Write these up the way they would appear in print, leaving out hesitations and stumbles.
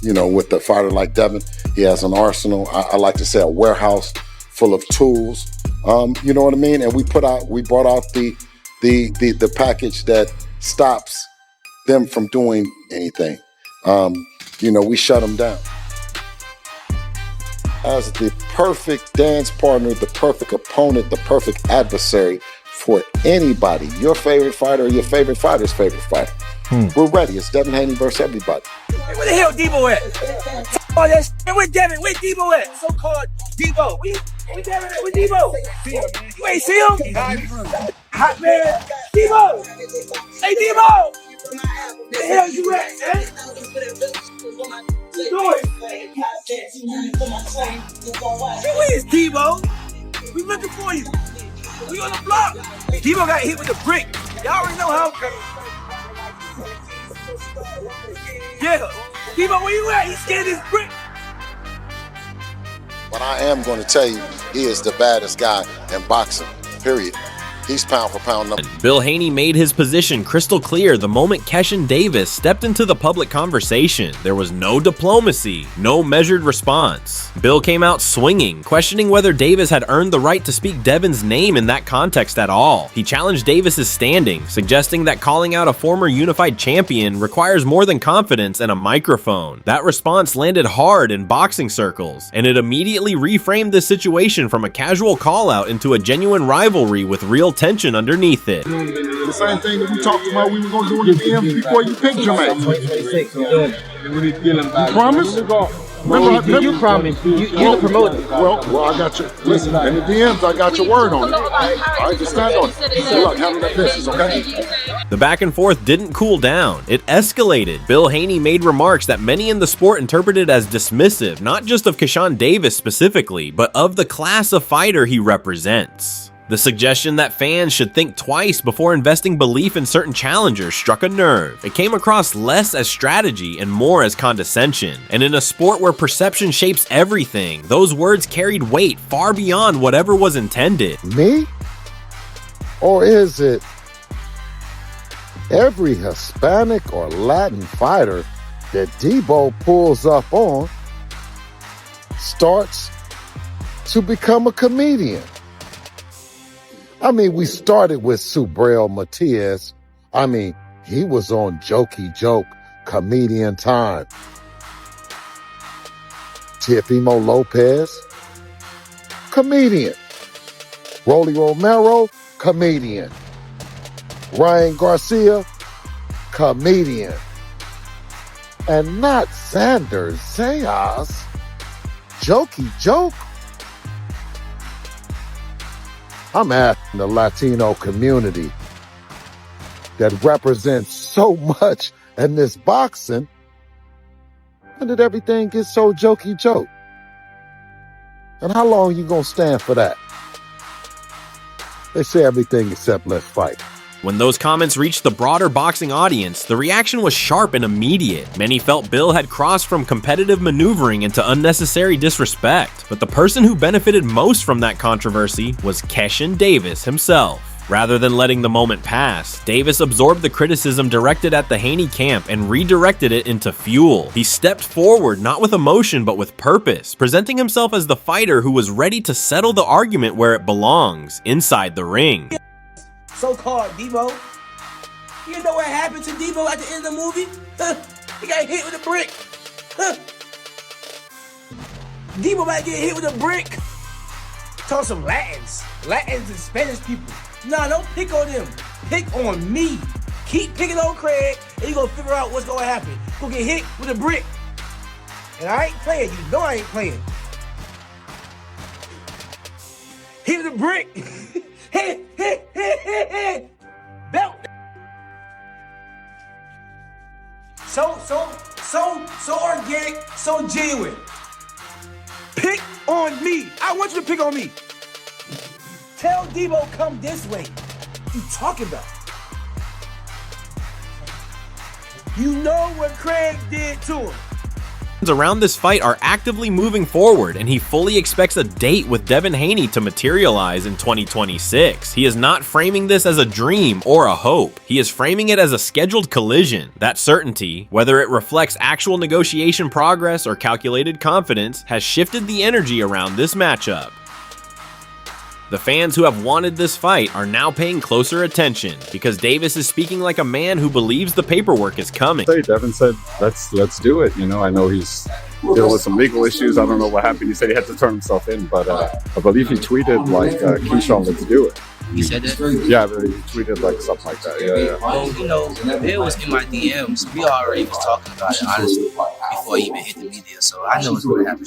with a fighter like Devin, he has an arsenal. I like to say a warehouse full of tools. You know what I mean? And we brought out the package that stops them from doing anything. We shut them down. As the perfect dance partner, the perfect opponent, the perfect adversary for anybody, your favorite fighter or your favorite fighter's favorite fighter. We're ready. It's Devin Haney versus everybody. Hey, where the hell Debo at? All that shit. Where Devin? Where Debo at? So-called Debo. Where Devin at? Where Debo? You ain't see him? Hot man. Debo! Hey, Debo! Where the hell you at, man? Where is Debo? We looking for you. We on the block. Debo got hit with a brick. Y'all already know how. Yeah. Debo, where you at? He scared his brick. But I am going to tell you, he is the baddest guy in boxing, period. He's pound for pound number. Bill Haney made his position crystal clear the moment Keyshawn Davis stepped into the public conversation. There was no diplomacy, no measured response. Bill came out swinging, questioning whether Davis had earned the right to speak Devin's name in that context at all. He challenged Davis's standing, suggesting that calling out a former unified champion requires more than confidence and a microphone. That response landed hard in boxing circles, and it immediately reframed the situation from a casual call-out into a genuine rivalry with real tension underneath it. The same thing that we talked about we were going to do in the DM before you picked Jermaine. You promise? Remember, you promised. You the promoter. Well, I got you. Listen, in the DMs, I got your word on it. All right, just stand on it. Good luck. Handle that business, okay? The back and forth didn't cool down. It escalated. Bill Haney made remarks that many in the sport interpreted as dismissive, not just of Keyshawn Davis specifically, but of the class of fighter he represents. The suggestion that fans should think twice before investing belief in certain challengers struck a nerve. It came across less as strategy and more as condescension. And in a sport where perception shapes everything, those words carried weight far beyond whatever was intended. Me? Or is it every Hispanic or Latin fighter that Debo pulls up on starts to become a comedian? I mean, we started with Subriel Matias. I mean, he was on Jokey Joke, comedian time. Teofimo Lopez, comedian. Rolly Romero, comedian. Ryan Garcia, comedian. And not Sanders Zayas, Jokey Joke. I'm asking the Latino community that represents so much in this boxing, when did everything get so Jokey Joke? And how long you gonna stand for that? They say everything except let's fight. When those comments reached the broader boxing audience, the reaction was sharp and immediate. Many felt Bill had crossed from competitive maneuvering into unnecessary disrespect, but the person who benefited most from that controversy was Keyshawn Davis himself. Rather than letting the moment pass, Davis absorbed the criticism directed at the Haney camp and redirected it into fuel. He stepped forward not with emotion but with purpose, presenting himself as the fighter who was ready to settle the argument where it belongs, inside the ring. So-called Debo. You know what happened to Debo at the end of the movie? He got hit with a brick. Debo about to get hit with a brick. Talk some Latins and Spanish people. Nah, don't pick on them. Pick on me. Keep picking on Craig, and you gonna figure out what's gonna happen. Gonna get hit with a brick. And I ain't playing. You know I ain't playing. Hit with a brick. Hit. Belt. So organic, so genuine. Pick on me. I want you to pick on me. Tell Debo come this way. What you talking about? You know what Craig did to him. around this fight are actively moving forward, and he fully expects a date with Devin Haney to materialize in 2026. He is not framing this as a dream or a hope. He is framing it as a scheduled collision. That certainty, whether it reflects actual negotiation progress or calculated confidence, has shifted the energy around this matchup. The fans who have wanted this fight are now paying closer attention because Davis is speaking like a man who believes the paperwork is coming. Devin said, let's do it. You know, I know he's dealing with some legal issues. I don't know what happened. He said he had to turn himself in, but I believe he tweeted like, Keyshawn, let's do it. He said that? Yeah, but he tweeted like something like that. Yeah. Well, you know, it was in my DMs. We already was talking about it, honestly, before he even hit the media. So I know it's going to happen.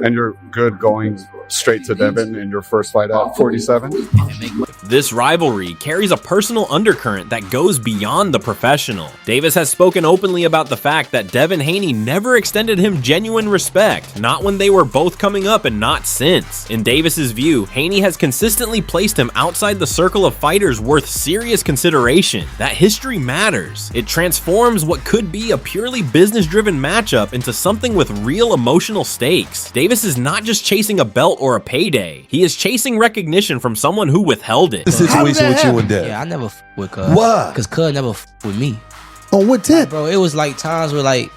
And you're good going straight to Devin in your first fight at 47? This rivalry carries a personal undercurrent that goes beyond the professional. Davis has spoken openly about the fact that Devin Haney never extended him genuine respect, not when they were both coming up and not since. In Davis's view, Haney has consistently placed him outside the circle of fighters worth serious consideration. That history matters. It transforms what could be a purely business-driven matchup into something with real emotional stakes. Davis is not just chasing a belt or a payday. He is chasing recognition from someone who withheld it. The situation with you and Dad. Yeah, I never f with Cuz. Why? Because Cuz never f with me. On what tip? Bro, it was like times where like,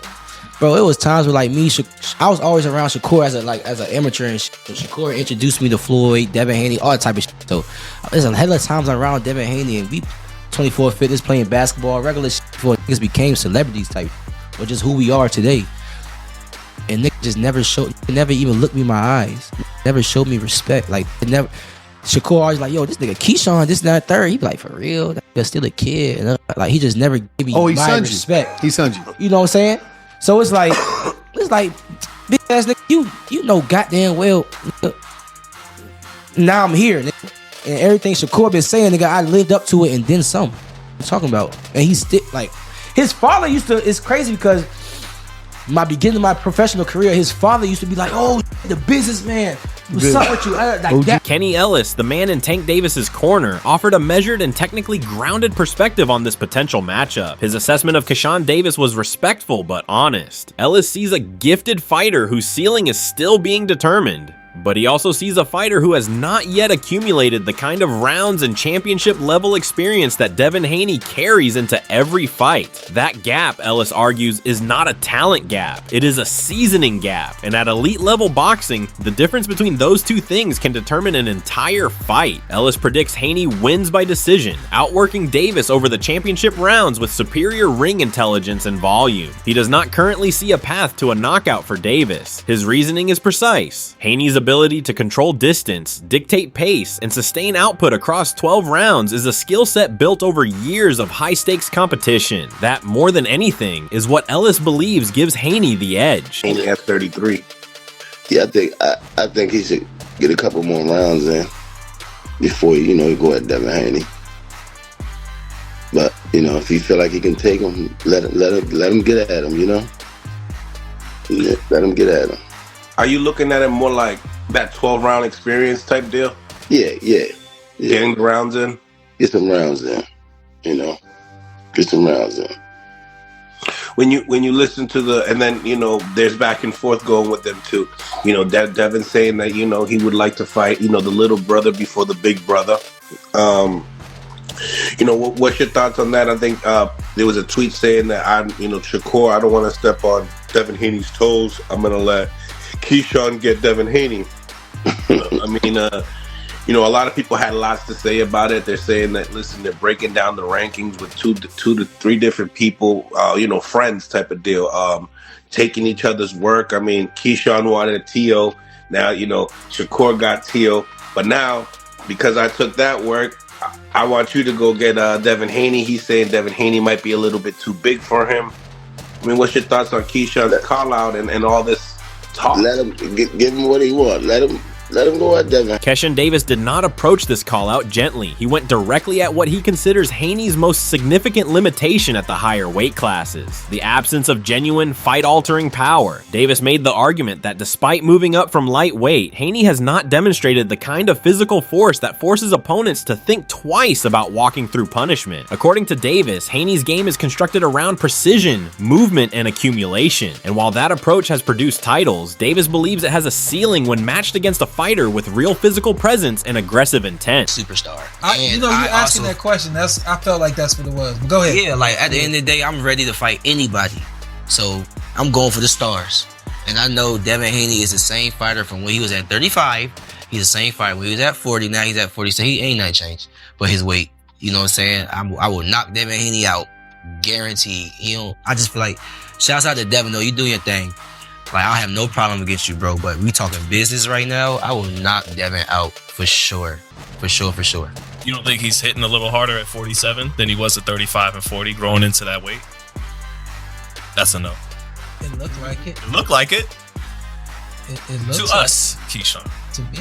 me, I was always around Shakur as an amateur, and Shakur introduced me to Floyd, Devin Haney, all that type of shit. So there's a hell of times around Devin Haney, and we 24 fitness, playing basketball, regular shit before niggas became celebrities type, or just who we are today. And niggas just never even looked me in my eyes, never showed me respect. Like it never. Shakur always like, yo, this nigga Keyshawn, this and that third. He be like, for real, that nigga still a kid. And like he just never give me my respect. He sons you. You know what I'm saying? So it's like big ass nigga, you know goddamn well. Nigga, now I'm here, nigga, and everything Shakur been saying, nigga, I lived up to it and then some. I'm talking about, and he's still like, his father used to. It's crazy because my beginning of my professional career, his father used to be like, oh, the businessman. What's up with you? Like that. Kenny Ellis, the man in Tank Davis's corner, offered a measured and technically grounded perspective on this potential matchup. His assessment of Keyshawn Davis was respectful but honest. Ellis sees a gifted fighter whose ceiling is still being determined, but he also sees a fighter who has not yet accumulated the kind of rounds and championship level experience that Devin Haney carries into every fight. That gap, Ellis argues, is not a talent gap, it is a seasoning gap, and at elite level boxing, the difference between those two things can determine an entire fight. Ellis predicts Haney wins by decision, outworking Davis over the championship rounds with superior ring intelligence and volume. He does not currently see a path to a knockout for Davis. His reasoning is precise. Haney's ability to control distance, dictate pace, and sustain output across 12 rounds is a skill set built over years of high-stakes competition. That, more than anything, is what Ellis believes gives Haney the edge. Haney at 33. Yeah, I think he should get a couple more rounds in before he go at Devin Haney. But if he feel like he can take him, let him get at him. Let him get at him. Are you looking at it more like that 12-round experience type deal? Yeah. Getting the rounds in? Get some rounds in, Get some rounds in. When you listen to and then, there's back and forth going with them too. Devin saying that, he would like to fight, the little brother before the big brother. What's your thoughts on that? I think there was a tweet saying that Shakur, I don't want to step on Devin Haney's toes. I'm going to let Keyshawn get Devin Haney. A lot of people had lots to say about it. They're saying that, listen, they're breaking down the rankings with two to three different people, friends type of deal, taking each other's work. Keyshawn wanted Tio. Now, Shakur got Tio. But now, because I took that work, I want you to go get Devin Haney. He's saying Devin Haney might be a little bit too big for him. What's your thoughts on Keyshawn's call out and all this talk? Let him give him what he wants. Let him Let him go at Devin. Keyshawn Davis did not approach this call-out gently. He went directly at what he considers Haney's most significant limitation at the higher weight classes, the absence of genuine fight-altering power. Davis made the argument that despite moving up from lightweight, Haney has not demonstrated the kind of physical force that forces opponents to think twice about walking through punishment. According to Davis, Haney's game is constructed around precision, movement, and accumulation. And while that approach has produced titles, Davis believes it has a ceiling when matched against a fighter with real physical presence and aggressive intent. Superstar. You're asking that question. I felt like that's what it was. But go ahead. Yeah, like at the end of the day, I'm ready to fight anybody. So I'm going for the stars. And I know Devin Haney is the same fighter from when he was at 35. He's the same fighter when he was at 40. Now he's at 40. So he ain't nothing changed. But his weight, you know what I'm saying? I will knock Devin Haney out. Guaranteed. I just feel like, shouts out to Devin, though. You do your thing. Like, I have no problem against you, bro. But we talking business right now. I will knock Devin out for sure. For sure. You don't think he's hitting a little harder at 47 than he was at 35 and 40 growing into that weight? That's a no. It looked like it. It looked like it. It looks to like us, Keyshawn. To me.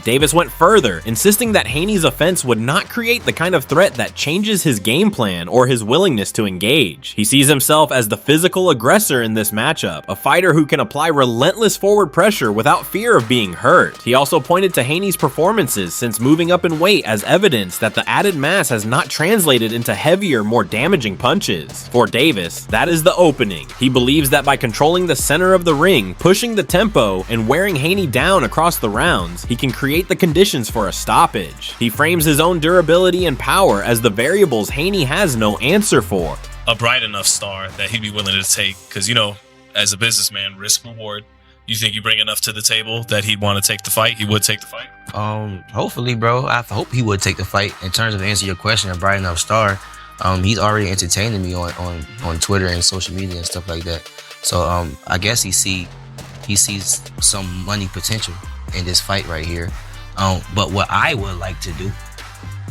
Davis went further, insisting that Haney's offense would not create the kind of threat that changes his game plan or his willingness to engage. He sees himself as the physical aggressor in this matchup, a fighter who can apply relentless forward pressure without fear of being hurt. He also pointed to Haney's performances since moving up in weight as evidence that the added mass has not translated into heavier, more damaging punches. For Davis, that is the opening. He believes that by controlling the center of the ring, pushing the tempo, and wearing Haney down across the rounds, he can create the conditions for a stoppage. He frames his own durability and power as the variables Haney has no answer for. A bright enough star that he'd be willing to take, because, as a businessman, risk reward. You think you bring enough to the table that he'd want to take the fight? He would take the fight? Hopefully, bro. I hope he would take the fight. In terms of answering your question, a bright enough star, he's already entertaining me on Twitter and social media and stuff like that. So I guess he sees some money potential in this fight right here. But what I would like to do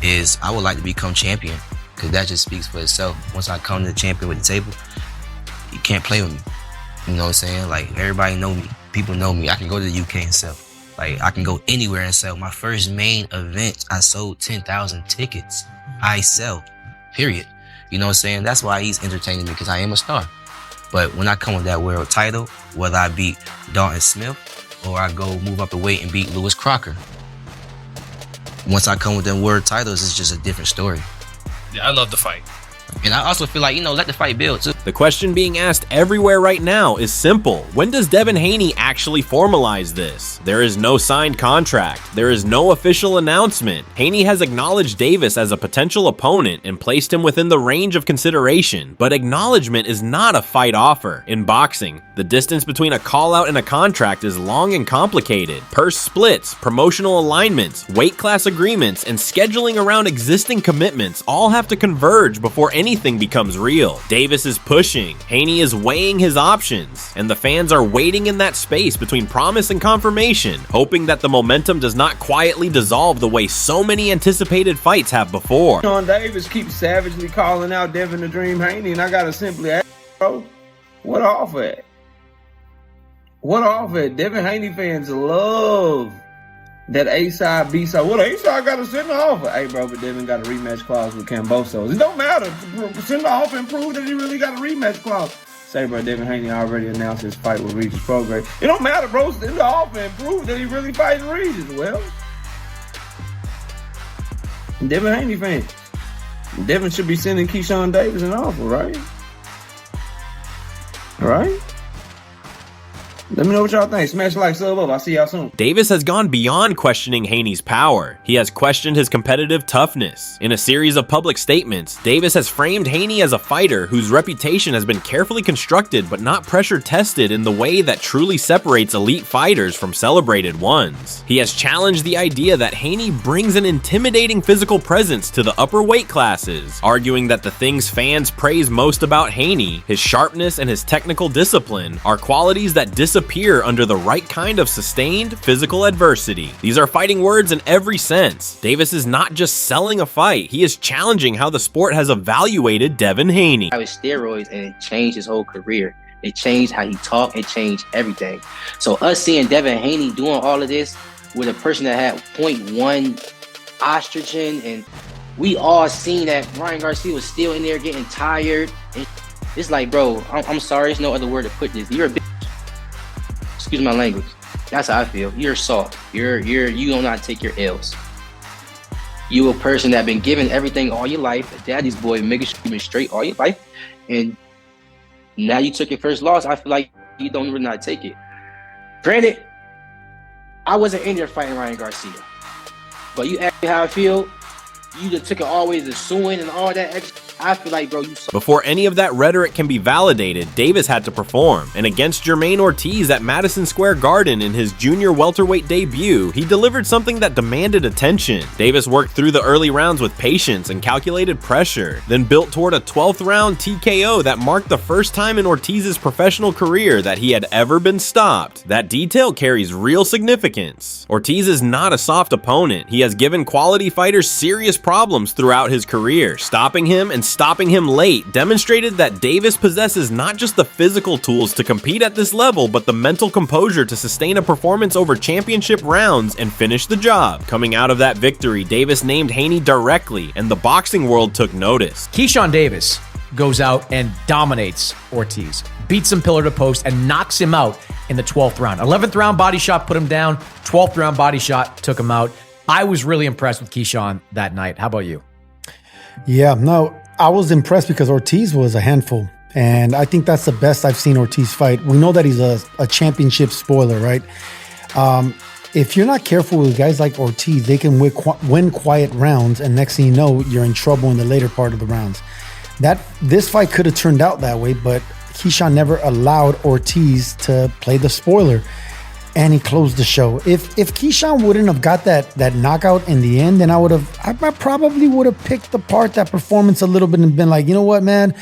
is I would like to become champion, because that just speaks for itself. Once I come to the champion with the table, you can't play with me. You know what I'm saying? Like, everybody know me. People know me. I can go to the UK and sell. Like, I can go anywhere and sell. My first main event, I sold 10,000 tickets. I sell, period. You know what I'm saying? That's why he's entertaining me, because I am a star. But when I come with that world title, whether I beat Dalton Smith or I go move up the weight and beat Lewis Crocker, once I come with them world titles, it's just a different story. Yeah, I love the fight. And I also feel like, let the fight build too. The question being asked everywhere right now is simple. When does Devin Haney actually formalize this? There is no signed contract. There is no official announcement. Haney has acknowledged Davis as a potential opponent and placed him within the range of consideration, but acknowledgement is not a fight offer. In boxing, the distance between a call-out and a contract is long and complicated. Purse splits, promotional alignments, weight class agreements, and scheduling around existing commitments all have to converge before anything becomes real. Davis is pushing, Haney is weighing his options, and the fans are waiting in that space between promise and confirmation, hoping that the momentum does not quietly dissolve the way so many anticipated fights have before. Keyshawn Davis keeps savagely calling out Devin the Dream Haney, and I gotta simply ask, bro, what off at? What off at? Devin Haney fans love that A-side, B-side. Well, A-side got to send the offer. Hey, bro, but Devin got a rematch clause with Cambosos. It don't matter. Send the offer and prove that he really got a rematch clause. Say, bro, Devin Haney already announced his fight with Regis Prograis. It don't matter, bro. Send the offer and prove that he really fighting Regis. Well, Devin Haney fans. Devin should be sending Keyshawn Davis an offer, right? Right? Let me know what y'all think. Smash like, sub up. I'll see y'all soon. Davis has gone beyond questioning Haney's power. He has questioned his competitive toughness. In a series of public statements, Davis has framed Haney as a fighter whose reputation has been carefully constructed but not pressure tested in the way that truly separates elite fighters from celebrated ones. He has challenged the idea that Haney brings an intimidating physical presence to the upper weight classes, arguing that the things fans praise most about Haney, his sharpness and his technical discipline, are qualities that disappear under the right kind of sustained physical adversity. These are fighting words in every sense. Davis is not just selling a fight, he is challenging how the sport has evaluated Devin Haney. With steroids, and it changed his whole career. It changed how he talked, it changed everything. So us seeing Devin Haney doing all of this, with a person that had 0.1 estrogen, and we all seen that Ryan Garcia was still in there getting tired. And it's like, bro, I'm sorry, there's no other word to put this. You're a bitch. Excuse my language. That's how I feel. You're soft. You do not take your L's. You a person that been given everything all your life, a daddy's boy, making sure you've been straight all your life, and now you took your first loss. I feel like you don't really not take it. Granted, I wasn't in there fighting Ryan Garcia, but you asked me how I feel. You just took it always to suing and all that extra. I feel like, bro, Before any of that rhetoric can be validated, Davis had to perform, and against Jermaine Ortiz at Madison Square Garden in his junior welterweight debut, he delivered something that demanded attention. Davis worked through the early rounds with patience and calculated pressure, then built toward a 12th round TKO that marked the first time in Ortiz's professional career that he had ever been stopped. That detail carries real significance. Ortiz is not a soft opponent. He has given quality fighters serious problems throughout his career. Stopping him and stopping him late demonstrated that Davis possesses not just the physical tools to compete at this level, but the mental composure to sustain a performance over championship rounds and finish the job. Coming out of that victory, Davis named Haney directly, and the boxing world took notice. Keyshawn Davis goes out and dominates Ortiz, beats him pillar to post, and knocks him out in the 12th round. 11th round body shot put him down, 12th round body shot took him out. I was really impressed with Keyshawn that night. How about you? Yeah, no, I was impressed because Ortiz was a handful. And I think that's the best I've seen Ortiz fight. We know that he's a championship spoiler, right? If you're not careful with guys like Ortiz, they can win quiet rounds, and next thing you know, you're in trouble in the later part of the rounds. This fight could have turned out that way, but Keyshawn never allowed Ortiz to play the spoiler, and he closed the show. If Keyshawn wouldn't have got that knockout in the end, then I probably would have picked apart that performance a little bit and been like, you know what, man,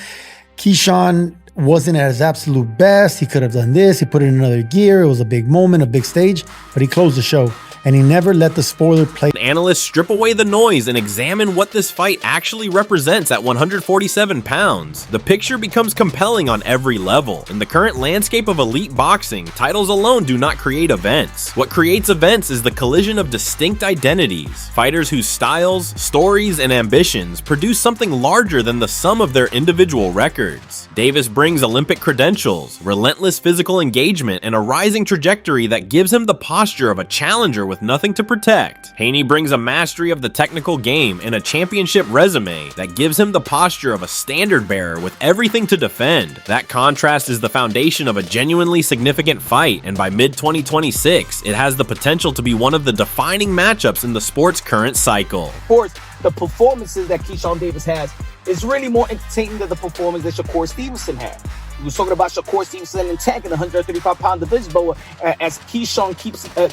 Keyshawn wasn't at his absolute best. He could have done this. He put it in another gear. It was a big moment, a big stage, but he closed the show. And he never let the spoiler play. Analysts strip away the noise and examine what this fight actually represents at 147 pounds. The picture becomes compelling on every level. In the current landscape of elite boxing, titles alone do not create events. What creates events is the collision of distinct identities. Fighters whose styles, stories, and ambitions produce something larger than the sum of their individual records. Davis brings Olympic credentials, relentless physical engagement, and a rising trajectory that gives him the posture of a challenger with nothing to protect. Haney brings a mastery of the technical game and a championship resume that gives him the posture of a standard bearer with everything to defend. That contrast is the foundation of a genuinely significant fight, and by mid-2026, it has the potential to be one of the defining matchups in the sport's current cycle. Of course, the performances that Keyshawn Davis has is really more entertaining than the performance that Shakur Stevenson had. We were talking about Shakur Stevenson in tank in the 135-pound division, but as Keyshawn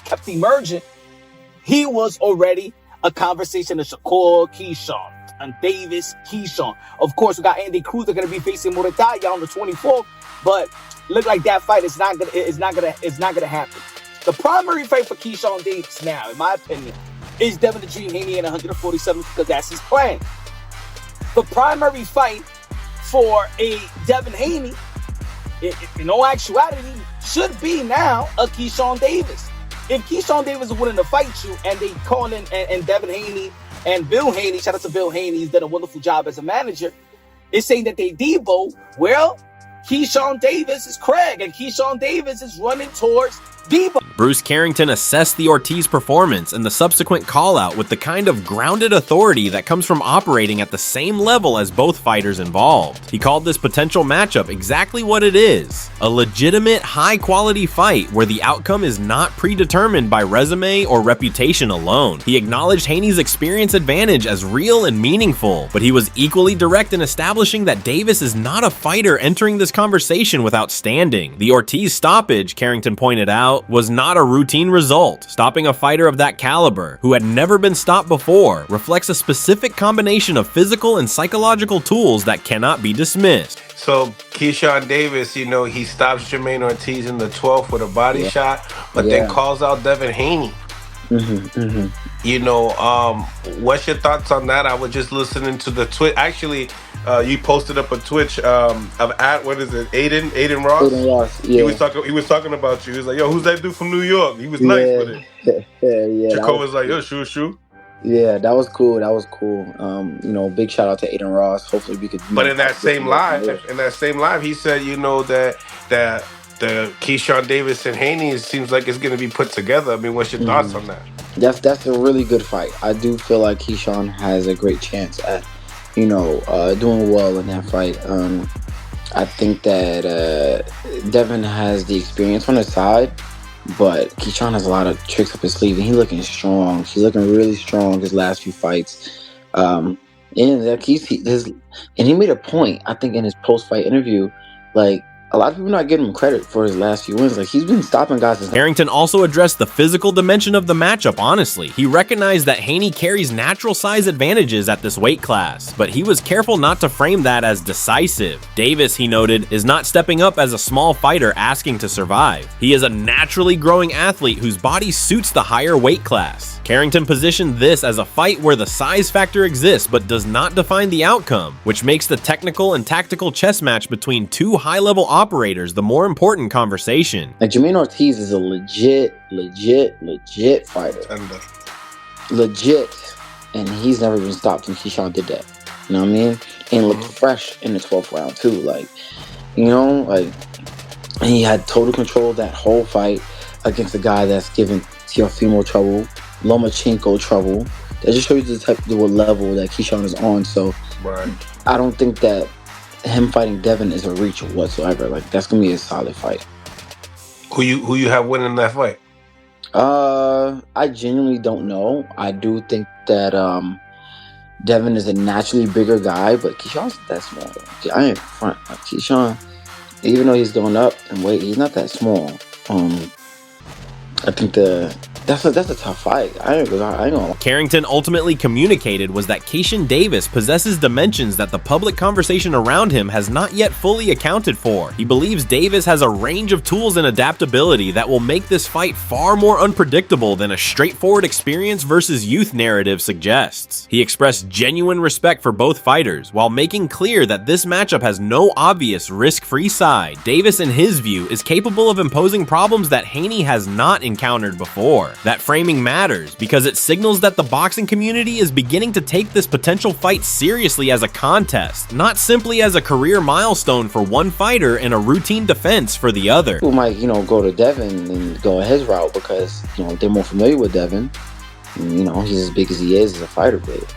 kept emerging, he was already a conversation of Shakur, Keyshawn, and Davis, Keyshawn. Of course, we got Andy Cruz going to be facing Murataya on the 24th, but look like that fight is not gonna happen. The primary fight for Keyshawn Davis now, in my opinion, is Devin the Dream Haney in 147 because that's his plan. The primary fight for a Devin Haney, in all actuality, should be now a Keyshawn Davis. If Keyshawn Davis is willing to fight you and they call in and Devin Haney and Bill Haney, shout out to Bill Haney, he's done a wonderful job as a manager, is saying that they Debo, well, Keyshawn Davis is Craig and Keyshawn Davis is running towards Debo. Bruce Carrington assessed the Ortiz performance and the subsequent call-out with the kind of grounded authority that comes from operating at the same level as both fighters involved. He called this potential matchup exactly what it is: a legitimate, high-quality fight where the outcome is not predetermined by resume or reputation alone. He acknowledged Haney's experience advantage as real and meaningful, but he was equally direct in establishing that Davis is not a fighter entering this conversation without standing. The Ortiz stoppage, Carrington pointed out, was not a routine result. Stopping a fighter of that caliber, who had never been stopped before, reflects a specific combination of physical and psychological tools that cannot be dismissed. So Keyshawn Davis, you know, he stops Jermaine Ortiz in the 12th with a body shot, but then calls out Devin Haney. You know, what's your thoughts on that? I was just listening to the tweet. Actually, you posted up a Twitch of what is it, Aiden Ross? Aiden Ross, yeah. He was talking about you. He was like, yo, who's that dude from New York? He was nice with it. Yeah. Jacob was like, yo, shoo. Yeah, that was cool. Big shout out to Aiden Ross. Hopefully we could. But in that same live, he said, that the Keyshawn Davis and Haney seems like it's going to be put together. I mean, what's your thoughts on that? That's a really good fight. I do feel like Keyshawn has a great chance at, doing well in that fight. I think that Devin has the experience on his side, but Keyshawn has a lot of tricks up his sleeve, and he's looking strong. He's looking really strong his last few fights. And he made a point, I think, in his post-fight interview, like, a lot of people not giving him credit for his last few wins. Like, he's been stopping guys. Harrington also addressed the physical dimension of the matchup honestly. He recognized that Haney carries natural size advantages at this weight class, but he was careful not to frame that as decisive. Davis, he noted, is not stepping up as a small fighter asking to survive. He is a naturally growing athlete whose body suits the higher weight class. Carrington positioned this as a fight where the size factor exists but does not define the outcome, which makes the technical and tactical chess match between two high-level operators the more important conversation. Like, Jermaine Ortiz is a legit fighter. Legit. And he's never been stopped, and Keyshawn did that. You know what I mean? And looked fresh in the 12th round, too. Like, and he had total control of that whole fight against a guy that's given Teofimo trouble, Lomachenko trouble. That just shows you the type of level that Keyshawn is on. So I don't think that him fighting Devin is a reach whatsoever. Like, that's gonna be a solid fight. Who you have winning that fight? I genuinely don't know. I do think that Devin is a naturally bigger guy, but Keyshawn's not that small. I ain't front. Like, Keyshawn, even though he's going up in weight, he's not that small. I think that's a tough fight. I ain't gonna. Carrington ultimately communicated was that Keyshawn Davis possesses dimensions that the public conversation around him has not yet fully accounted for. He believes Davis has a range of tools and adaptability that will make this fight far more unpredictable than a straightforward experience versus youth narrative suggests. He expressed genuine respect for both fighters while making clear that this matchup has no obvious risk-free side. Davis, in his view, is capable of imposing problems that Haney has not encountered before. That framing matters because it signals that the boxing community is beginning to take this potential fight seriously as a contest, not simply as a career milestone for one fighter and a routine defense for the other. People might, go to Devin and go his route because, they're more familiar with Devin. And, he's as big as he is as a fighter, but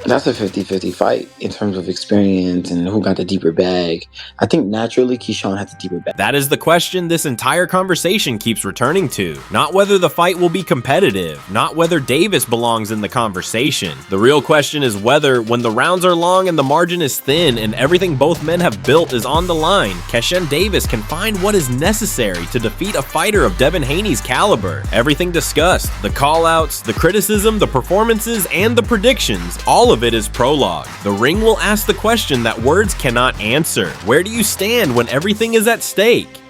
that's a 50-50 fight in terms of experience and who got the deeper bag. I think naturally Keyshawn had the deeper bag. That is the question this entire conversation keeps returning to. Not whether the fight will be competitive, not whether Davis belongs in the conversation. The real question is whether, when the rounds are long and the margin is thin and everything both men have built is on the line, Keyshawn Davis can find what is necessary to defeat a fighter of Devin Haney's caliber. Everything discussed, the call-outs, the criticism, the performances, and the predictions, all of it is prologue. The ring will ask the question that words cannot answer. Where do you stand when everything is at stake?